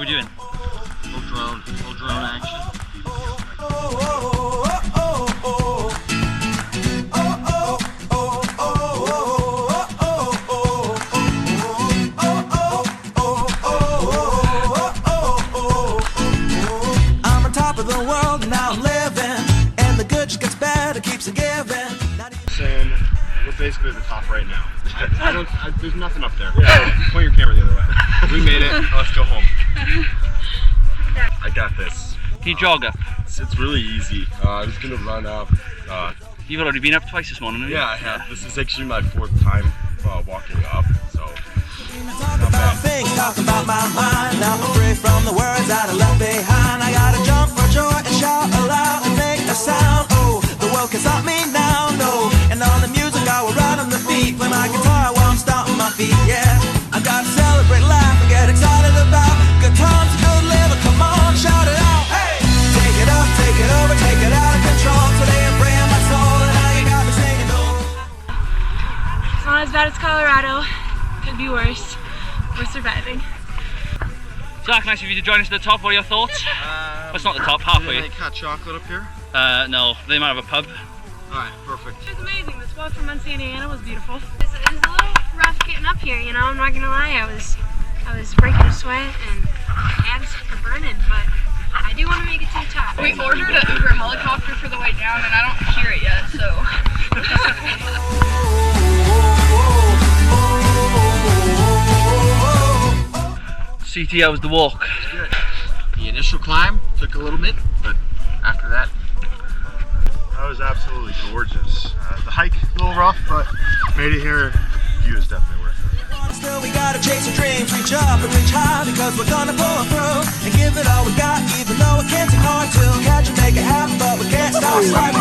we doing? Full drone action. I'm on top of the world and now I'm living, and the good just gets better, keeps it giving. Saying we're basically at the top right now. There's nothing up there. Yeah. Point your camera the other way. We made it. Let's go home. I got this. Can you jog up? It's really easy. I was gonna run up. You've already been up twice this morning, haven't you? Yeah, I have. This is actually my 4th time walking up. So. Talk about my mind. Now I'm free from the words that I left behind. I gotta jump for joy and shout aloud and make a sound. Oh, the world can stop me now, no. And on the music I will ride on the beat. Play my guitar while I'm stomping my feet, yeah. I gotta celebrate life and get excited about good times and good living. Come on, shout it out. Hey! Take it up, take it over, take it out of control. Today I'm praying my soul and now you got me singing. It's not as bad as Colorado. Could be worse. We're surviving. Zach, nice of you to join us at the top. What are your thoughts? Well, it's not the top, halfway. Any hot chocolate up here? No, they might have a pub. Alright, perfect. It was amazing. This walk from Muncie, Indiana was beautiful. It was a little rough getting up here, you know, I'm not gonna lie. I was breaking a sweat and abs are burning, but I do want to make it to the top. We ordered an Uber helicopter for the way down and I don't hear it yet, so. CT, how was the walk? Good. The initial climb took a little bit, but after that. That was absolutely gorgeous. The hike, a little rough, but made it here. View is definitely worth it. Still we gotta chase our dreams, reach up and reach high, because we're gonna pull through and give it all we got, even though it can seem hard to catch and make it happen, but we can't stop sliding.